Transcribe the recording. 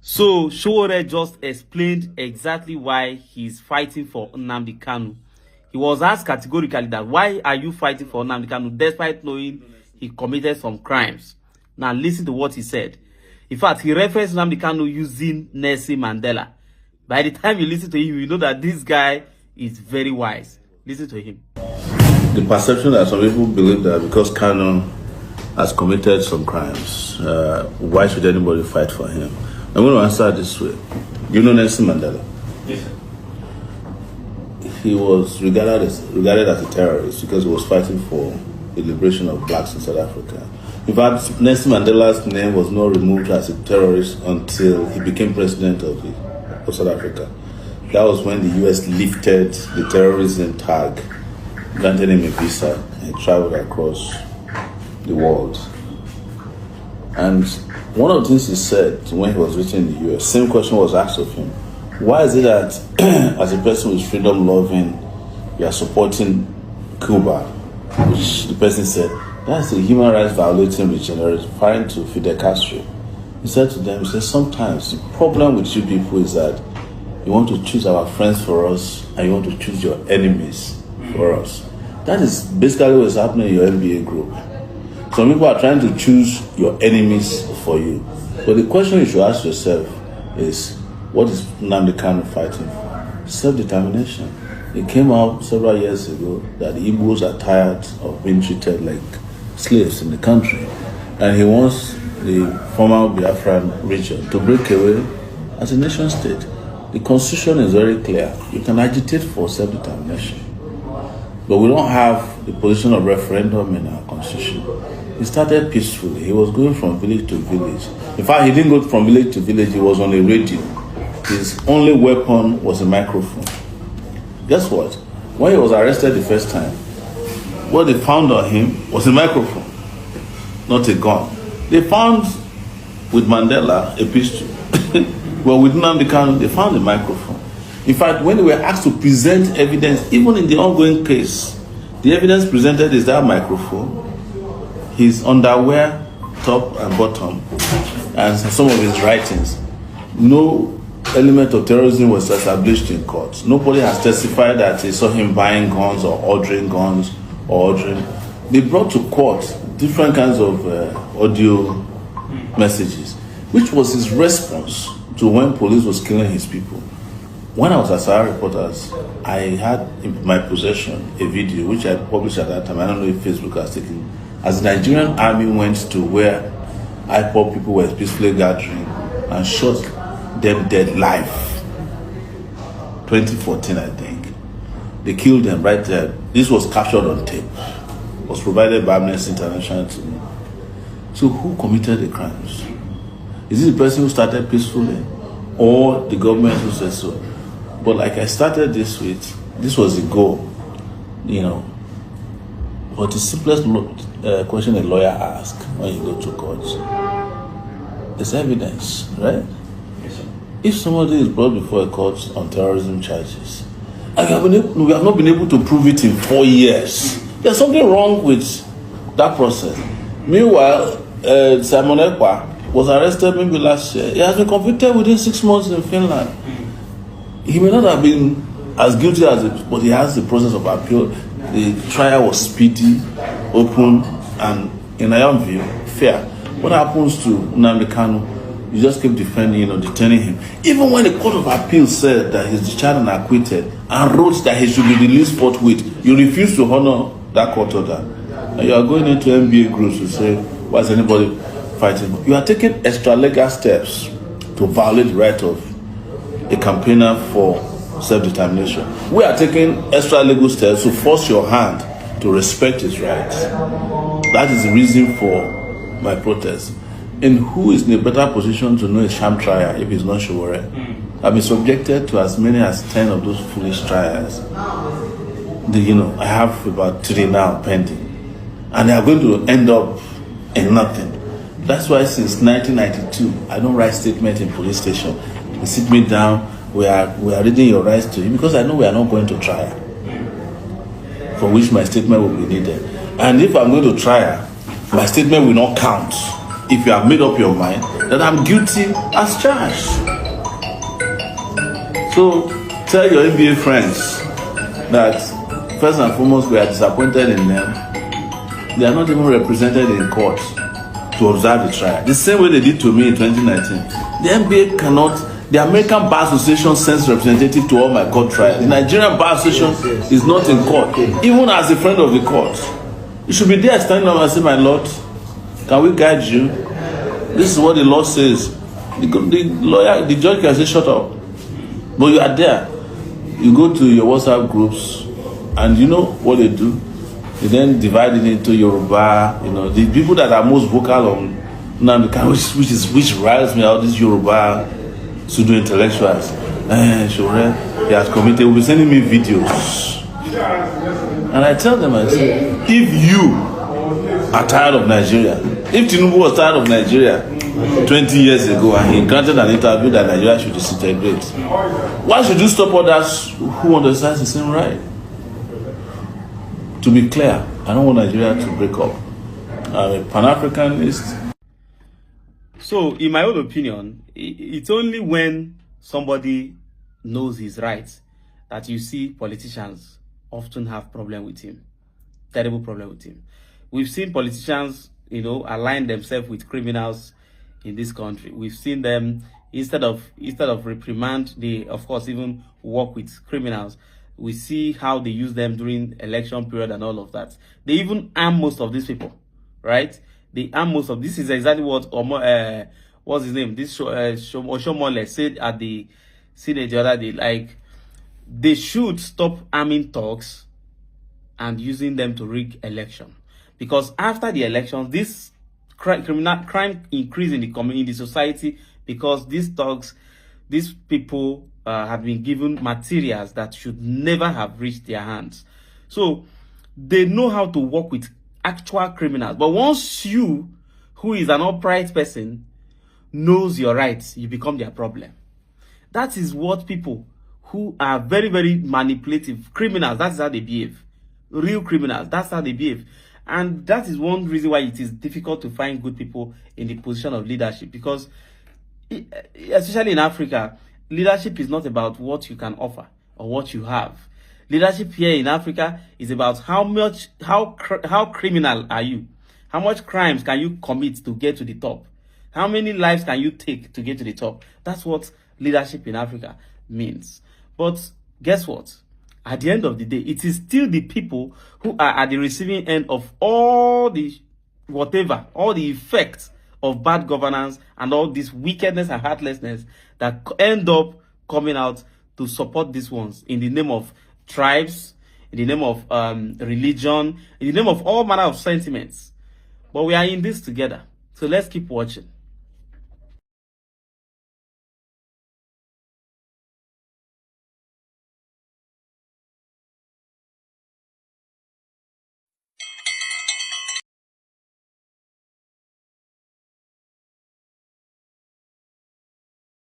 So Sowore just explained exactly why he's fighting for Nnamdi Kanu. He was asked categorically that why are you fighting for Nnamdi Kanu despite knowing he committed some crimes. Now listen to what he said. In fact, he referenced Nnamdi Kanu using Nelson Mandela. By the time you listen to him, you know that this guy is very wise. Listen to him. The perception that some people believe that because Kanu has committed some crimes, why should anybody fight for him? I'm going to answer this way. You know Nelson Mandela? Yes, sir. He was regarded as a terrorist because he was fighting for the liberation of blacks in South Africa. In fact, Nelson Mandela's name was not removed as a terrorist until he became president of South Africa. That was when the US lifted the terrorism tag, granted him a visa, and he traveled across the world. And one of the things he said when he was reaching the US, same question was asked of him. Why is it that as a person who is freedom loving, you are supporting Cuba? Which the person said, that's a human rights violating regime, referring to Fidel Castro. He said to them, he said, sometimes the problem with you people is that you want to choose our friends for us and you want to choose your enemies for us. That is basically what is happening in your MBA group. Some people are trying to choose your enemies for you. But the question you should ask yourself is, what is Nnamdi Kanu fighting for? Self-determination. It came out several years ago that the Igbos are tired of being treated like slaves in the country. And he wants the former Biafran region to break away as a nation state. The constitution is very clear. You can agitate for self-determination. But we don't have the position of referendum in our constitution. He started peacefully. He was going from village to village. In fact, he didn't go from village to village. He was on a radio. His only weapon was a microphone. Guess what? When he was arrested the first time, what they found on him was a microphone, not a gun. They found with Mandela a pistol. Well, with Nnamdi Kanu, they found a microphone. In fact, when they were asked to present evidence, even in the ongoing case, the evidence presented is that microphone, his underwear, top and bottom, and some of his writings. No element of terrorism was established in court. Nobody has testified that they saw him buying guns or ordering guns or ordering. They brought to court different kinds of audio messages, which was his response to when police was killing his people. When I was at Sowore Reporters, I had in my possession a video which I published at that time. I don't know if Facebook has taken. As the Nigerian army went to where IPOB people were peacefully gathering and shot them dead live. 2014, I think. They killed them right there. This was captured on tape. It was provided by Amnesty International to me. So who committed the crimes? Is it the person who started peacefully or the government who said so? But like I started this with, this was the goal, you know. But the simplest question a lawyer asks when you go to court is evidence, right? Yes, sir. If somebody is brought before a court on terrorism charges, and we have not been able to prove it in 4 years, there's something wrong with that process. Meanwhile, Simon Ekpa was arrested maybe last year. He has been convicted within 6 months in Finland. He may not have been as guilty as it, but he has the process of appeal. The trial was speedy, open, and in my own view, fair. What happens to Nnamdi Kanu? You just keep defending, detaining him. Even when the Court of Appeal said that he's discharged and acquitted and wrote that he should be released forthwith, you refuse to honor that court order. And you are going into MBA groups to say, why is anybody fighting? You are taking extra legal steps to violate the right of a campaigner for self-determination. We are taking extra legal steps to force your hand to respect his rights. That is the reason for my protest. And who is in a better position to know a sham trial if it's not Sowore? I've been subjected to as many as 10 of those foolish trials. I have about 3 now pending. And they are going to end up in nothing. That's why since 1992, I don't write statements in police station. They sit me down, we are reading your rights to you, because I know we are not going to trial, for which my statement will be needed. And if I'm going to trial, my statement will not count if you have made up your mind that I'm guilty as charged. So tell your NBA friends that first and foremost we are disappointed in them. They are not even represented in court to observe the trial. The same way they did to me in 2019. The NBA cannot, the American Bar Association sends representative to all my court trials. The Nigerian Bar Association is not in court, even as a friend of the court. You should be there standing up and say, my Lord, can we guide you? This is what the law says. The judge can say, shut up. But you are there. You go to your WhatsApp groups, and you know what they do? They then divide it into Yoruba, the people that are most vocal on Nnamdi Kanu, which riles me out, these Yoruba pseudo intellectuals. Sowore, he has committed, will be sending me videos. And I tell them, I say, if you are tired of Nigeria, if Tinubu was tired of Nigeria 20 years ago and he granted an interview that Nigeria should disintegrate, why should you stop others who understand the same right? To be clear, I don't want Nigeria to break up. I'm a Pan-Africanist. So, in my own opinion, it's only when somebody knows his rights that you see politicians often have problem with him. Terrible problem with him. We've seen politicians, align themselves with criminals in this country. We've seen them, instead of reprimand, they of course even work with criminals. We see how they use them during election period and all of that. They even arm most of these people, right? They arm most of this. Is exactly what what's his name? This Oshomole said at the Senate the other day. Like, they should stop arming thugs and using them to rig election, because after the elections, this crime increase in the society, because these thugs, these people have been given materials that should never have reached their hands. So they know how to work with actual criminals. But once you, who is an upright person, knows your rights, you become their problem. That is what people who are very, very manipulative criminals, that's how they behave. Real criminals, that's how they behave. And that is one reason why it is difficult to find good people in the position of leadership, because especially in Africa, leadership is not about what you can offer or what you have. Leadership here in Africa is about how criminal are you? How much crimes can you commit to get to the top? How many lives can you take to get to the top? That's what leadership in Africa means. But guess what? At the end of the day, it is still the people who are at the receiving end of all the all the effects of bad governance and all this wickedness and heartlessness that end up coming out to support these ones in the name of tribes, in the name of religion, in the name of all manner of sentiments. But we are in this together. So let's keep watching.